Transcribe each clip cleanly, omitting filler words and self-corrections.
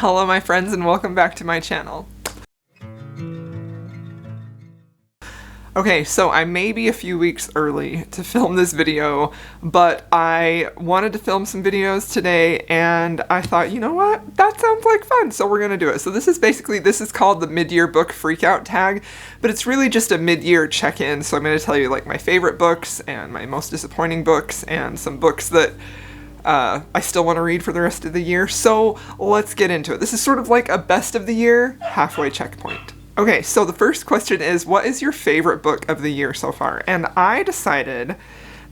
Hello my friends and welcome back to my channel. Okay, so I may be a few weeks early to film this video, but I wanted to film some videos today and I thought, you know what, that sounds like fun, so we're gonna do it. So this is called the mid-year book Freakout tag, but it's really just a mid-year check-in, so I'm gonna tell you like my favorite books and my most disappointing books and some books that I still want to read for the rest of the year, so let's get into it. This is sort of like a best of the year halfway checkpoint. Okay, so the first question is, what is your favorite book of the year so far? And I decided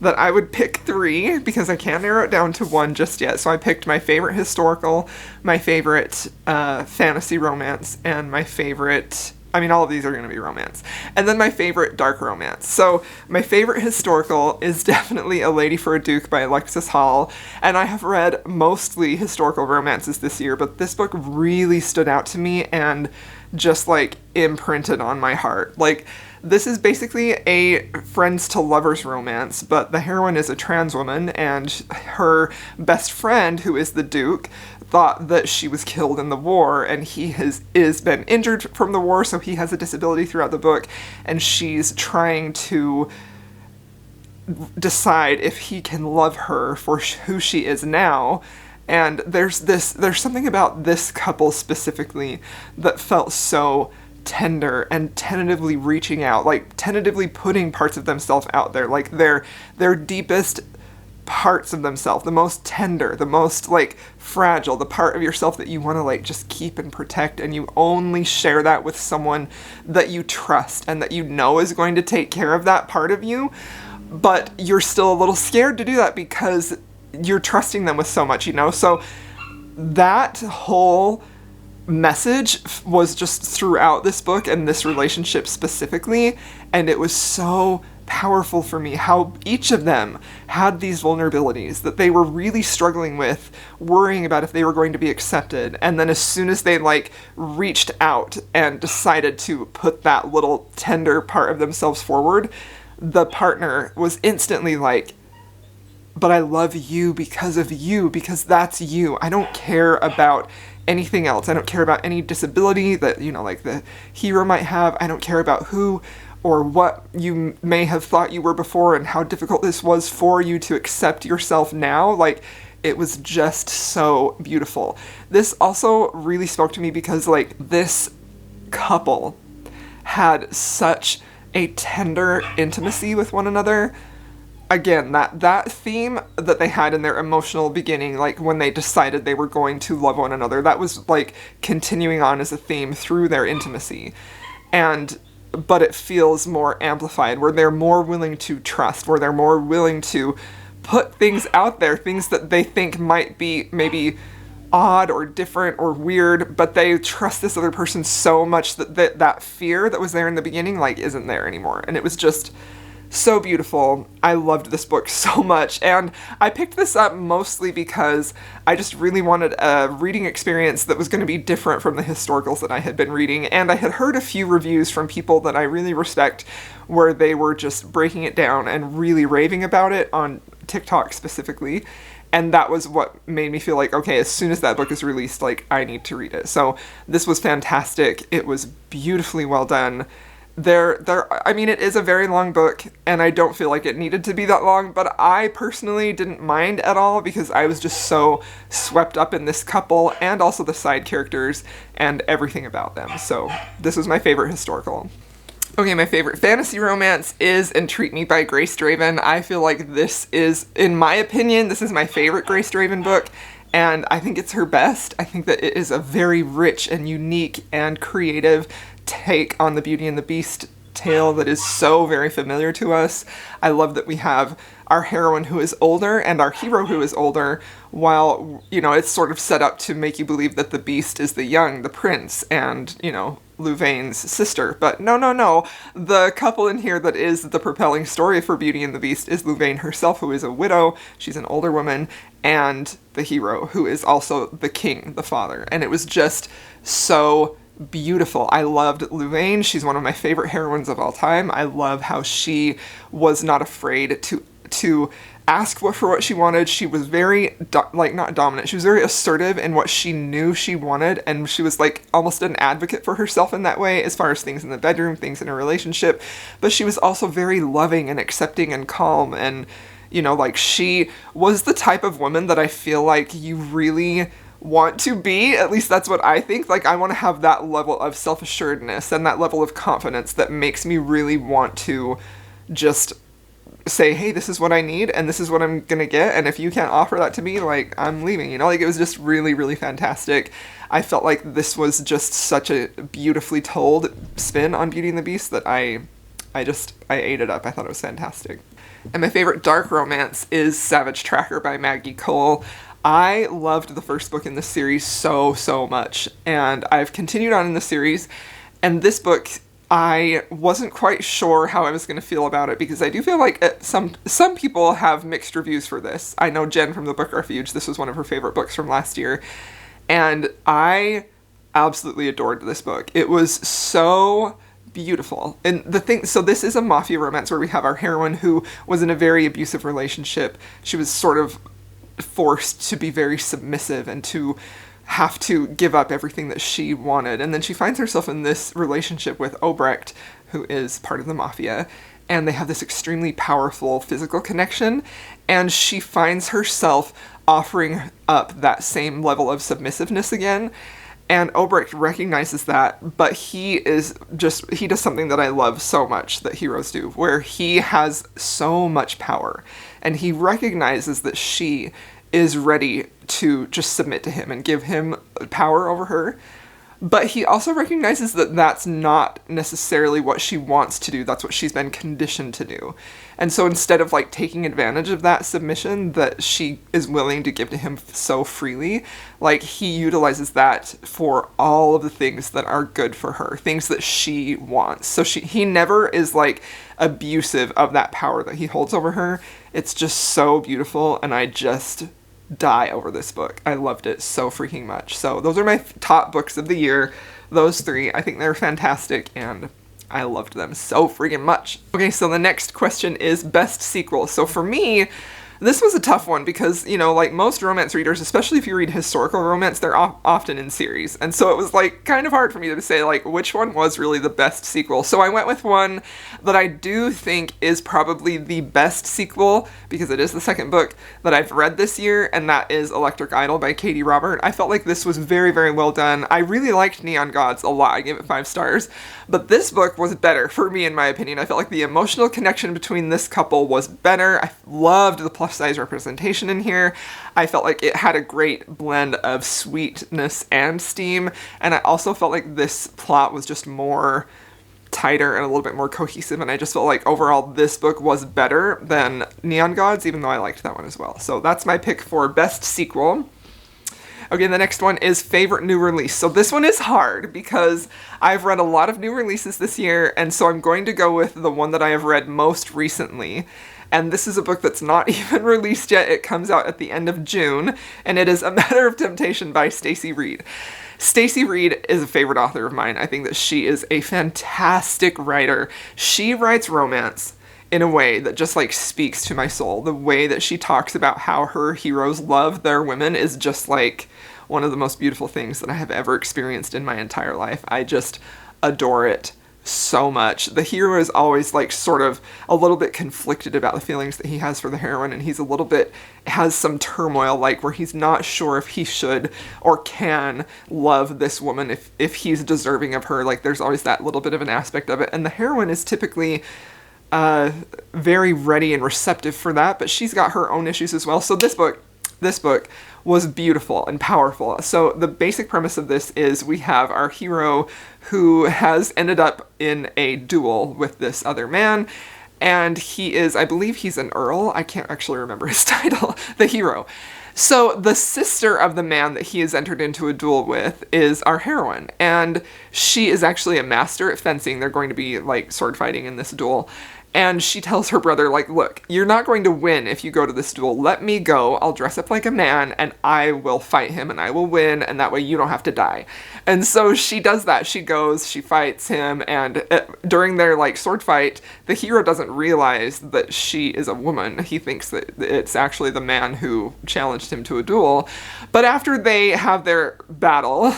that I would pick 3 because I can't narrow it down to 1 just yet. So I picked my favorite historical, my favorite fantasy romance, and my favorite, all of these are going to be romance. And then my favorite dark romance. So my favorite historical is definitely A Lady for a Duke by Alexis Hall. And I have read mostly historical romances this year, but this book really stood out to me and just like imprinted on my heart. Like, this is basically a friends to lovers romance, but the heroine is a trans woman and her best friend, who is the Duke, thought that she was killed in the war, and he is been injured from the war, so he has a disability throughout the book, and she's trying to decide if he can love her for who she is now. And there's something about this couple specifically that felt so tender and tentatively reaching out, like tentatively putting parts of themselves out there, like their deepest parts of themselves, the most tender, the most like fragile, the part of yourself that you want to like just keep and protect, and you only share that with someone that you trust and that you know is going to take care of that part of you, but you're still a little scared to do that because you're trusting them with so much, so that whole message was just throughout this book and this relationship specifically, and it was so powerful for me how each of them had these vulnerabilities that they were really struggling with, worrying about if they were going to be accepted, and then as soon as they like reached out and decided to put that little tender part of themselves forward, the partner was instantly like, but I love you, because that's you. I don't care about anything else. I don't care about any disability that, like the hero might have. I don't care about who or what you may have thought you were before and how difficult this was for you to accept yourself now. Like, it was just so beautiful. This also really spoke to me because, like, this couple had such a tender intimacy with one another. Again, that theme that they had in their emotional beginning, like when they decided they were going to love one another, that was like continuing on as a theme through their intimacy. But it feels more amplified, where they're more willing to trust, where they're more willing to put things out there, things that they think might be maybe odd or different or weird, but they trust this other person so much that that fear that was there in the beginning, like, isn't there anymore. And it was just so beautiful. I loved this book so much, and I picked this up mostly because I just really wanted a reading experience that was going to be different from the historicals that I had been reading, and I had heard a few reviews from people that I really respect where they were just breaking it down and really raving about it on TikTok specifically, and that was what made me feel like, okay, as soon as that book is released, like, I need to read it. So this was fantastic. It was beautifully well done. It is a very long book, and I don't feel like it needed to be that long, but I personally didn't mind at all because I was just so swept up in this couple and also the side characters and everything about them. So this was my favorite historical. Okay, my favorite fantasy romance is Entreat Me by Grace Draven. I feel like this is, in my opinion, this is my favorite Grace Draven book, and I think it's her best. I think that it is a very rich and unique and creative take on the Beauty and the Beast tale that is so very familiar to us. I love that we have our heroine who is older and our hero who is older, while, it's sort of set up to make you believe that the Beast is the prince, and, Louvain's sister. But no. The couple in here that is the propelling story for Beauty and the Beast is Louvain herself, who is a widow. She's an older woman, and the hero, who is also the king, the father. And it was just so beautiful. I loved Louvain. She's one of my favorite heroines of all time. I love how she was not afraid to ask for what she wanted. She was very, not dominant. She was very assertive in what she knew she wanted, and she was like almost an advocate for herself in that way, as far as things in the bedroom, things in a relationship. But she was also very loving and accepting and calm, and, you know, like, she was the type of woman that I feel like you really want to be. At least that's what I think. Like, I want to have that level of self-assuredness and that level of confidence that makes me really want to just say, hey, this is what I need and this is what I'm gonna get, and if you can't offer that to me, like, I'm leaving, you know? Like, it was just really, really fantastic. I felt like this was just such a beautifully told spin on Beauty and the Beast that I ate it up. I thought it was fantastic. And my favorite dark romance is Savage Tracker by Maggie Cole. I loved the first book in this series so, so much, and I've continued on in the series, and this book, I wasn't quite sure how I was going to feel about it, because I do feel like some people have mixed reviews for this. I know Jen from the Book Refuge, this was one of her favorite books from last year, and I absolutely adored this book. It was so beautiful. And so this is a mafia romance where we have our heroine who was in a very abusive relationship. She was sort of forced to be very submissive and to have to give up everything that she wanted. And then she finds herself in this relationship with Obrecht, who is part of the mafia, and they have this extremely powerful physical connection, and she finds herself offering up that same level of submissiveness again. And Obrecht recognizes that, but he does something that I love so much that heroes do, where he has so much power, and he recognizes that she is ready to just submit to him and give him power over her. But he also recognizes that that's not necessarily what she wants to do. That's what she's been conditioned to do. And so instead of like taking advantage of that submission that she is willing to give to him so freely, like, he utilizes that for all of the things that are good for her, things that she wants. So he never is like abusive of that power that he holds over her. It's just so beautiful, and I just die over this book. I loved it so freaking much. So those are my top books of the year. Those three, I think they're fantastic, and I loved them so freaking much. Okay, so the next question is best sequel. So for me, this was a tough one because, you know, like most romance readers, especially if you read historical romance, they're often in series. And so it was like kind of hard for me to say like which one was really the best sequel. So I went with one that I do think is probably the best sequel, because it is the second book that I've read this year, and that is Electric Idol by Katie Robert. I felt like this was very, very well done. I really liked Neon Gods a lot. I gave it 5 stars. But this book was better for me, in my opinion. I felt like the emotional connection between this couple was better. I loved the plus-size representation in here. I felt like it had a great blend of sweetness and steam, and I also felt like this plot was just more tighter and a little bit more cohesive, and I just felt like overall this book was better than Neon Gods, even though I liked that one as well. So that's my pick for best sequel. Okay, the next one is favorite new release. So this one is hard because I've read a lot of new releases this year, and so I'm going to go with the one that I have read most recently. And this is a book that's not even released yet. It comes out at the end of June, and it is A Matter of Temptation by Stacy Reid. Stacy Reid is a favorite author of mine. I think that she is a fantastic writer. She writes romance in a way that just like speaks to my soul. The way that she talks about how her heroes love their women is just like one of the most beautiful things that I have ever experienced in my entire life. I just adore it so much. The hero is always like sort of a little bit conflicted about the feelings that he has for the heroine, and he's a little bit, has some turmoil, like where he's not sure if he should or can love this woman, if he's deserving of her. Like there's always that little bit of an aspect of it, and the heroine is typically very ready and receptive for that, but she's got her own issues as well. So this book was beautiful and powerful. So the basic premise of this is we have our hero who has ended up in a duel with this other man, and he is, I believe he's an earl. I can't actually remember his title, the hero. So the sister of the man that he has entered into a duel with is our heroine, and she is actually a master at fencing. They're going to be like sword fighting in this duel. And she tells her brother, like, look, you're not going to win if you go to this duel. Let me go. I'll dress up like a man and I will fight him and I will win. And that way you don't have to die. And so she does that. She goes, she fights him. And during their like sword fight, the hero doesn't realize that she is a woman. He thinks that it's actually the man who challenged him to a duel. But after they have their battle,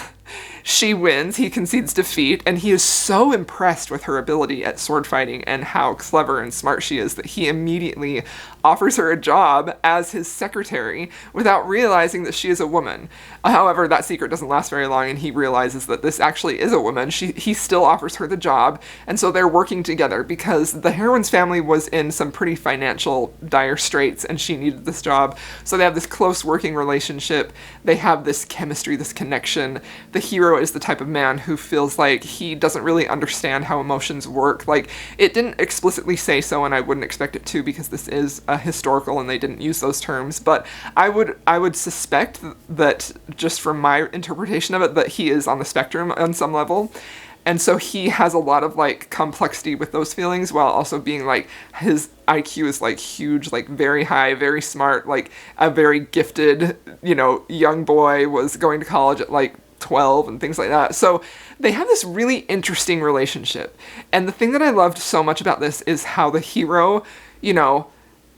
she wins, he concedes defeat, and he is so impressed with her ability at sword fighting and how clever and smart she is that he immediately offers her a job as his secretary without realizing that she is a woman. However, that secret doesn't last very long and he realizes that this actually is a woman. He still offers her the job, and so they're working together because the heroine's family was in some pretty financial dire straits and she needed this job. So they have this close working relationship. They have this chemistry, this connection. The hero is the type of man who feels like he doesn't really understand how emotions work. Like, it didn't explicitly say so, and I wouldn't expect it to because this is a historical and they didn't use those terms, but I would suspect that just from my interpretation of it that he is on the spectrum on some level. And so he has a lot of like complexity with those feelings while also being like, his IQ is like huge, like very high, very smart, like a very gifted, young boy, was going to college at like 12 and things like that. So they have this really interesting relationship. And the thing that I loved so much about this is how the hero,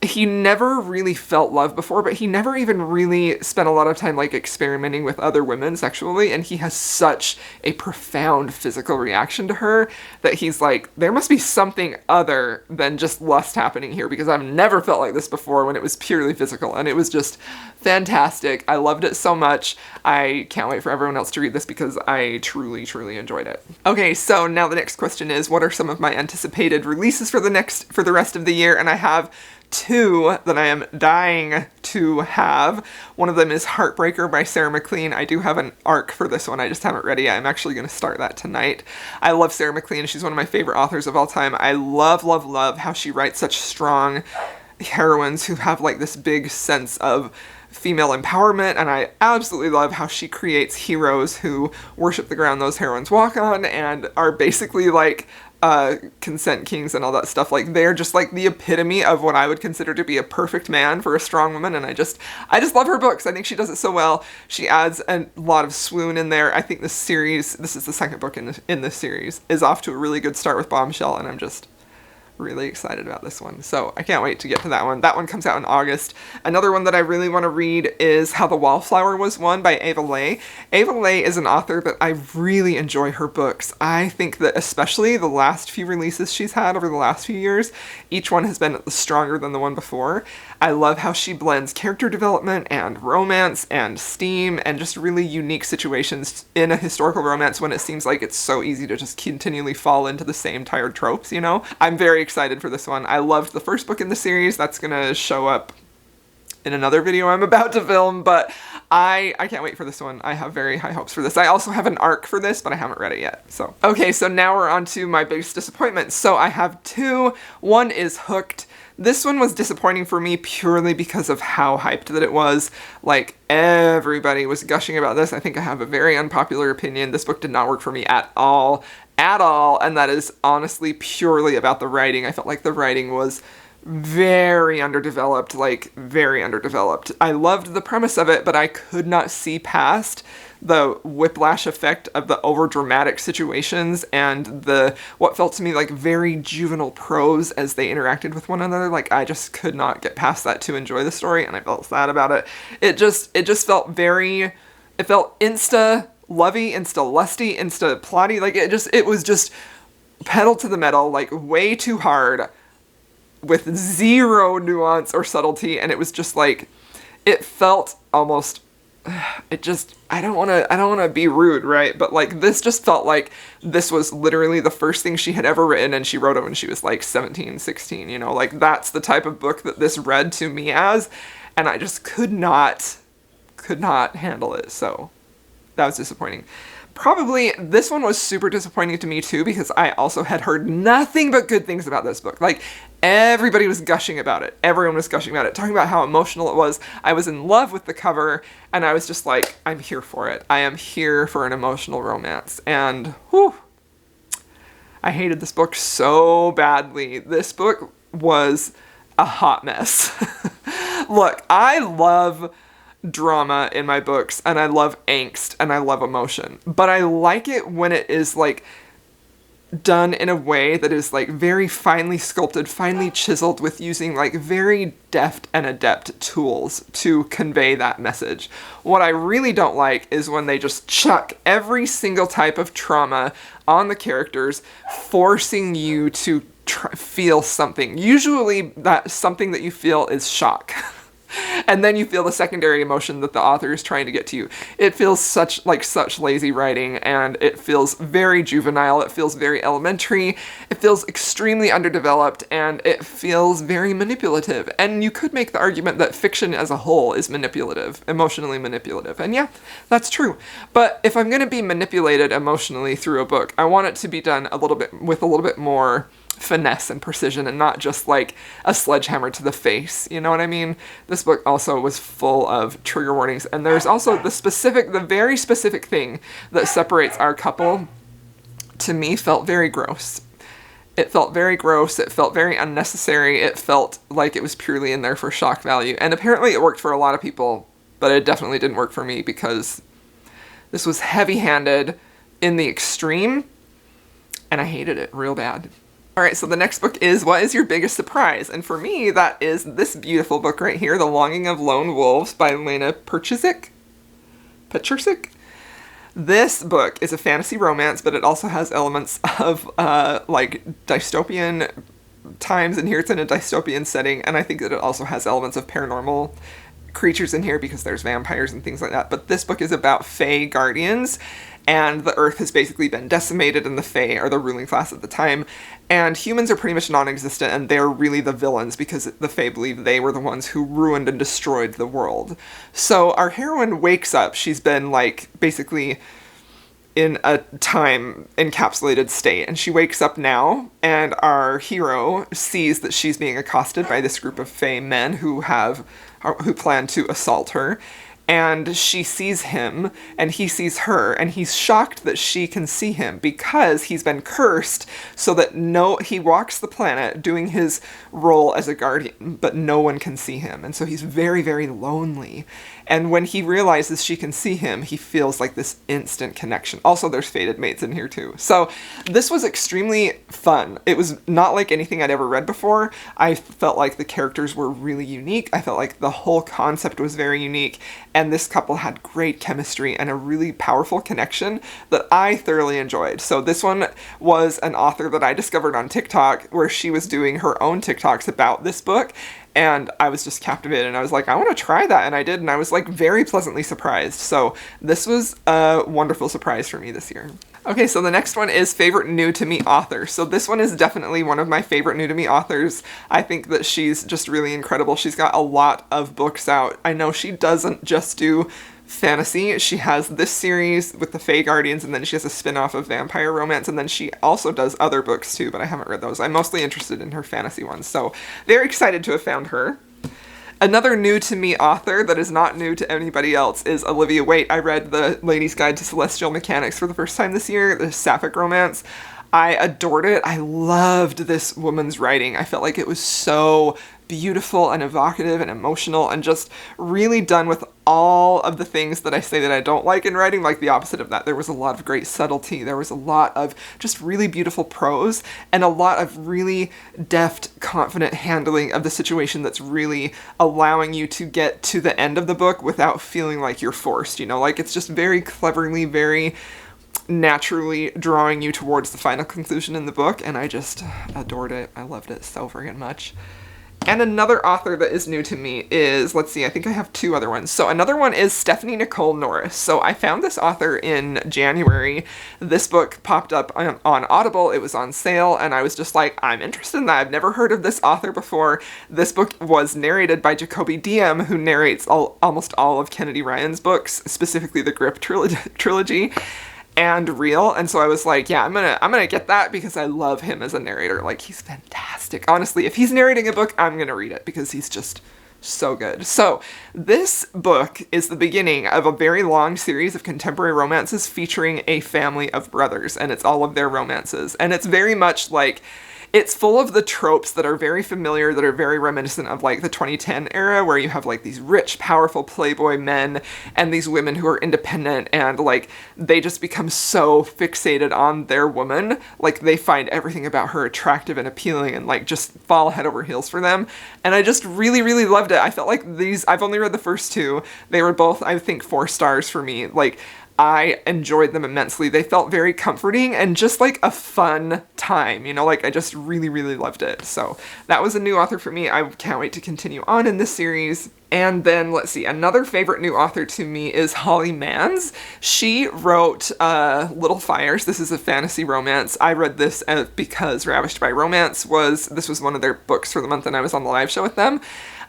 he never really felt love before, but he never even really spent a lot of time like experimenting with other women sexually, and he has such a profound physical reaction to her that he's like, there must be something other than just lust happening here, because I've never felt like this before when it was purely physical, and it was just fantastic. I loved it so much. I can't wait for everyone else to read this because I truly, truly enjoyed it. Okay, so now the next question is, what are some of my anticipated releases for the rest of the year? And I have two that I am dying to have. One of them is Heartbreaker by Sarah Mclean. I do have an arc for this one. I just haven't read it yet. I'm actually going to start that tonight. I love Sarah Mclean. She's one of my favorite authors of all time. I love, love, love how she writes such strong heroines who have like this big sense of female empowerment, and I absolutely love how she creates heroes who worship the ground those heroines walk on and are basically like consent kings and all that stuff. Like, they're just like the epitome of what I would consider to be a perfect man for a strong woman, and I just love her books. I think she does it so well. She adds a lot of swoon in there. I think this is the second book in this series, is off to a really good start with Bombshell, and I'm just really excited about this one. So I can't wait to get to that one. That one comes out in August. Another one that I really want to read is How the Wallflower Was Won by Ava Leigh. Ava Leigh is an author that I really enjoy her books. I think that especially the last few releases she's had over the last few years, each one has been stronger than the one before. I love how she blends character development and romance and steam and just really unique situations in a historical romance when it seems like it's so easy to just continually fall into the same tired tropes, I'm very excited for this one. I loved the first book in the series. That's gonna show up in another video I'm about to film, but I can't wait for this one. I have very high hopes for this. I also have an arc for this, but I haven't read it yet. So, okay, so now we're on to my biggest disappointments. So I have two. One is Hooked. This one was disappointing for me purely because of how hyped that it was. Like, everybody was gushing about this. I think I have a very unpopular opinion. This book did not work for me at all, and that is honestly purely about the writing. I felt like the writing was very underdeveloped. I loved the premise of it, but I could not see past the whiplash effect of the overdramatic situations and what felt to me like very juvenile prose as they interacted with one another. Like, I just could not get past that to enjoy the story, and I felt sad about it. It just felt it felt insta-lovey, insta-lusty, insta-plotty. Like, it was just pedal to the metal, like way too hard, with zero nuance or subtlety, and it was just like, it felt almost, I don't want to be rude, right? But like, this just felt like this was literally the first thing she had ever written, and she wrote it when she was like 17, 16, like that's the type of book that this read to me as, and I just could not handle it. So that was disappointing. Probably this one was super disappointing to me too, because I also had heard nothing but good things about this book. Like, everybody was gushing about it. Everyone was gushing about it, talking about how emotional it was. I was in love with the cover, and I was just like, I'm here for it. I am here for an emotional romance. And whew, I hated this book so badly. This book was a hot mess. Look, I love drama in my books, and I love angst, and I love emotion, but I like it when it is like done in a way that is like very finely sculpted, finely chiseled, with using like very deft and adept tools to convey that message. What I really don't like is when they just chuck every single type of trauma on the characters, forcing you to feel something. Usually that something that you feel is shock. And then you feel the secondary emotion that the author is trying to get to you. It feels such lazy writing, and it feels very juvenile. It feels very elementary. It feels extremely underdeveloped, and it feels very manipulative. And you could make the argument that fiction as a whole is manipulative, emotionally manipulative. And yeah, that's true. But if I'm going to be manipulated emotionally through a book, I want it to be done with a little bit more finesse and precision, and not just like a sledgehammer to the face. You know what I mean? This book also was full of trigger warnings, and there's also the very specific thing that separates our couple, to me, felt very gross. It felt very gross. It felt very unnecessary. It felt like it was purely in there for shock value. And apparently it worked for a lot of people, but it definitely didn't work for me, because this was heavy-handed in the extreme, and I hated it real bad. Alright, so the next book is What is Your Biggest Surprise? And for me, that is this beautiful book right here, The Longing of Lone Wolves by Elena Perchick. This book is a fantasy romance, but it also has elements of like dystopian times in here. It's in a dystopian setting, and I think that it also has elements of paranormal creatures in here because there's vampires and things like that. But this book is about Fae guardians, and the earth has basically been decimated, and the Fae are the ruling class at the time, and humans are pretty much non-existent, and they're really the villains because the Fae believe they were the ones who ruined and destroyed the world. So our heroine wakes up. She's been like basically in a time encapsulated state, and she wakes up now, and our hero sees that she's being accosted by this group of Fae men who plan to assault her. And she sees him, and he sees her, and he's shocked that she can see him because he's been cursed so that he walks the planet doing his role as a guardian, but no one can see him. And so he's very, very lonely. And when he realizes she can see him, he feels like this instant connection. Also, there's fated mates in here too. So this was extremely fun. It was not like anything I'd ever read before. I felt like the characters were really unique. I felt like the whole concept was very unique. And this couple had great chemistry and a really powerful connection that I thoroughly enjoyed. So this one was an author that I discovered on TikTok, where she was doing her own TikToks about this book. And I was just captivated, and I was like, I want to try that, and I did, and I was like very pleasantly surprised. So this was a wonderful surprise for me this year. Okay, so the next one is favorite new to me author. So this one is definitely one of my favorite new to me authors. I think that she's just really incredible. She's got a lot of books out. I know she doesn't just do fantasy. She has this series with the Fae Guardians, and then she has a spin-off of vampire romance, and then she also does other books too, but I haven't read those. I'm mostly interested in her fantasy ones, so very excited to have found her. Another new to me author that is not new to anybody else is Olivia Waite. I read The Lady's Guide to Celestial Mechanics for the first time this year, the sapphic romance. I adored it. I loved this woman's writing. I felt like it was so beautiful and evocative and emotional, and just really done with all of the things that I say that I don't like in writing, like the opposite of that. There was a lot of great subtlety. There was a lot of just really beautiful prose, and a lot of really deft, confident handling of the situation that's really allowing you to get to the end of the book without feeling like you're forced, you know? Like, it's just very cleverly, very naturally drawing you towards the final conclusion in the book, and I just adored it. I loved it so friggin' much. And another author that is new to me is, let's see, I think I have two other ones. So another one is Stephanie Nicole Norris. So I found this author in January. This book popped up on Audible. It was on sale, and I was just like, I'm interested in that. I've never heard of this author before. This book was narrated by Jacoby Diem, who narrates almost all of Kennedy Ryan's books, specifically the Grip trilogy. And Real, and so I was like, yeah, I'm gonna get that because I love him as a narrator. Like, he's fantastic. Honestly, if he's narrating a book, I'm gonna read it because he's just So good. So this book is the beginning of a very long series of contemporary romances featuring a family of brothers, and it's all of their romances. And it's very much like, it's full of the tropes that are very familiar, that are very reminiscent of like the 2010 era, where you have like these rich, powerful playboy men and these women who are independent, and like they just become so fixated on their woman. Like they find everything about her attractive and appealing and like just fall head over heels for them. And I just really, really loved it. I felt like these, I've only read the first two. They were both, I think, 4 stars for me. Like, I enjoyed them immensely. They felt very comforting and just like a fun time, you know, like I just really, really loved it. So that was a new author for me. I can't wait to continue on in this series. And then let's see, another favorite new author to me is Holly Manns. She wrote Little Fires. This is a fantasy romance. I read this because Ravished by Romance was one of their books for the month, and I was on the live show with them.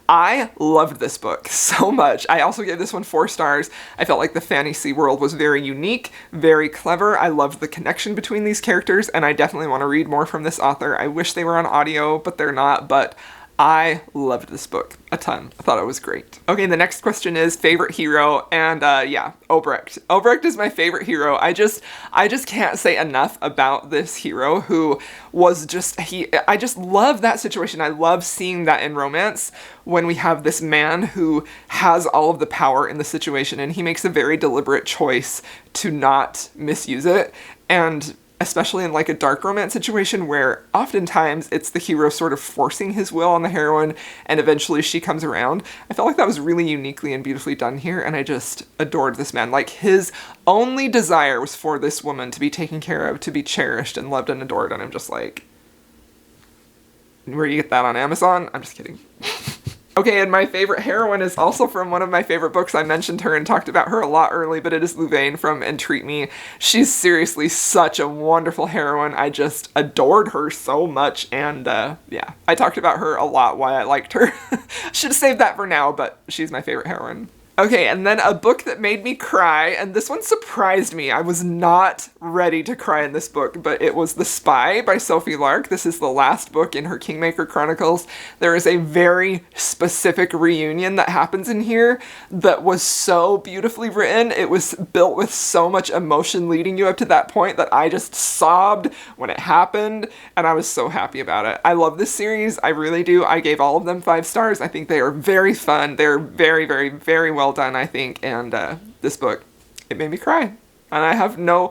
I loved this book so much. I also gave this one 4 stars. I felt like the fantasy world was very unique, very clever. I loved the connection between these characters, and I definitely want to read more from this author. I wish they were on audio, but they're not, but I loved this book a ton. I thought it was great. Okay, the next question is favorite hero, and yeah, Obrecht. Obrecht is my favorite hero. I just can't say enough about this hero who was just, I just love that situation. I love seeing that in romance when we have this man who has all of the power in the situation, and he makes a very deliberate choice to not misuse it. And especially in like a dark romance situation where oftentimes it's the hero sort of forcing his will on the heroine and eventually she comes around. I felt like that was really uniquely and beautifully done here, and I just adored this man. Like his only desire was for this woman to be taken care of, to be cherished and loved and adored, and I'm just like, where do you get that on Amazon? I'm just kidding. Okay, and my favorite heroine is also from one of my favorite books. I mentioned her and talked about her a lot early, but it is Louvain from Entreat Me. She's seriously such a wonderful heroine. I just adored her so much, and yeah, I talked about her a lot, why I liked her. Should have saved that for now, but she's my favorite heroine. Okay, and then a book that made me cry, and this one surprised me. I was not ready to cry in this book, but it was The Spy by Sophie Lark. This is the last book in her Kingmaker Chronicles. There is a very specific reunion that happens in here that was so beautifully written. It was built with so much emotion leading you up to that point that I just sobbed when it happened, and I was so happy about it. I love this series. I really do. I gave all of them 5 stars. I think they are very fun. They're very, very, very well done, I think, and this book, it made me cry, and I have no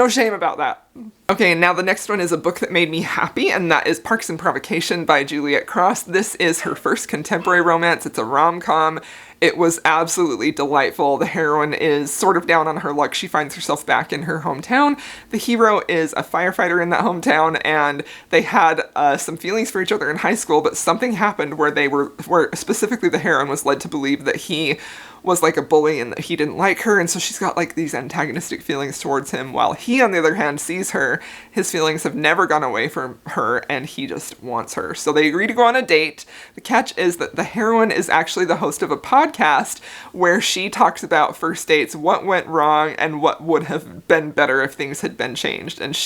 shame about that. Okay, now the next one is a book that made me happy, and that is Parks and Provocation by Juliet Cross. This is her first contemporary romance. It's a rom-com. It was absolutely delightful. The heroine is sort of down on her luck. She finds herself back in her hometown. The hero is a firefighter in that hometown, and they had some feelings for each other in high school, but something happened where specifically the heroine was led to believe that he was like a bully and that he didn't like her, and so she's got like these antagonistic feelings towards him, while he, on the other hand, sees her. His feelings have never gone away from her, and he just wants her. So they agree to go on a date. The catch is that the heroine is actually the host of a podcast where she talks about first dates, what went wrong, and what would have been better if things had been changed. And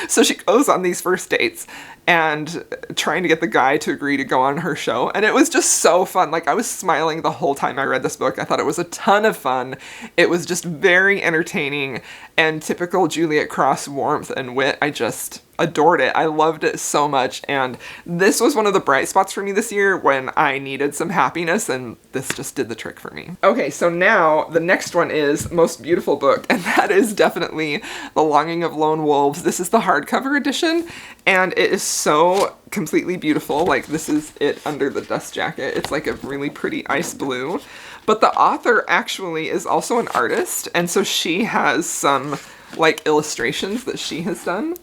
so she goes on these first dates and trying to get the guy to agree to go on her show. And it was just so fun. Like, I was smiling the whole time I read this book. I thought it was a ton of fun. It was just very entertaining and typical Juliet Cross warmth and wit. I just adored it. I loved it so much. And this was one of the bright spots for me this year when I needed some happiness, and this just did the trick for me. Okay, so now the next one is Most Beautiful Book, and that is definitely The Longing of Lone Wolves. This is the hardcover edition, and it is so completely beautiful. Like, this is it under the dust jacket. It's like a really pretty ice blue. But the author actually is also an artist, and so she has some like illustrations that she has done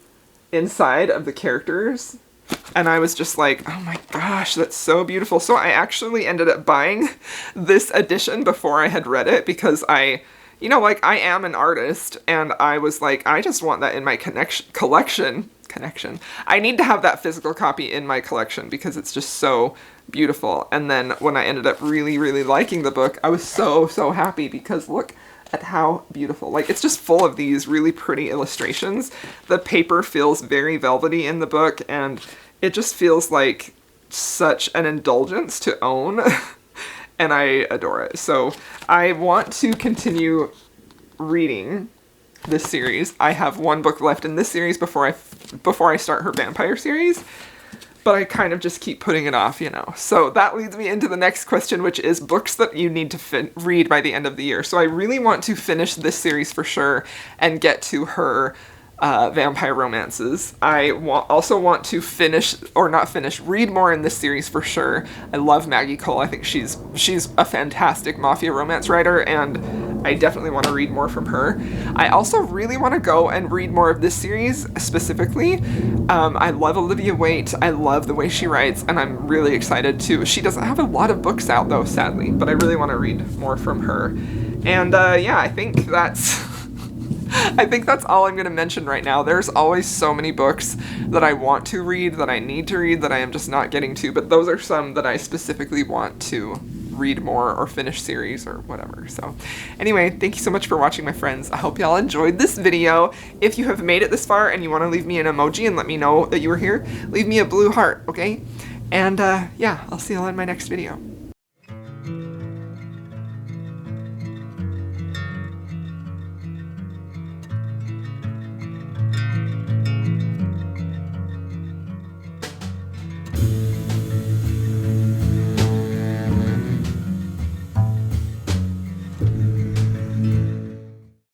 inside of the characters, and I was just like, oh my gosh, that's so beautiful. So I actually ended up buying this edition before I had read it, because I am an artist, and I was like, I just want that in my collection. I need to have that physical copy in my collection because it's just so beautiful. And then when I ended up really, really liking the book, I was so, so happy, because look at how beautiful. Like, it's just full of these really pretty illustrations. The paper feels very velvety in the book, and it just feels like such an indulgence to own, and I adore it. So I want to continue reading this series. I have one book left in this series before I start her vampire series, but I kind of just keep putting it off, you know. So that leads me into the next question, which is books that you need to read by the end of the year. So I really want to finish this series for sure and get to her vampire romances. I also want to read more in this series for sure. I love Maggie Cole. I think she's a fantastic mafia romance writer, and I definitely want to read more from her. I also really want to go and read more of this series specifically. I love Olivia Waite. I love the way she writes, and I'm really excited to. She doesn't have a lot of books out though, sadly, but I really want to read more from her. And yeah, I think that's all I'm going to mention right now. There's always so many books that I want to read, that I need to read, that I am just not getting to, but those are some that I specifically want to read more or finish series or whatever. So anyway, thank you so much for watching, my friends. I hope y'all enjoyed this video. If you have made it this far and you want to leave me an emoji and let me know that you were here, leave me a blue heart, okay? And yeah, I'll see y'all in my next video.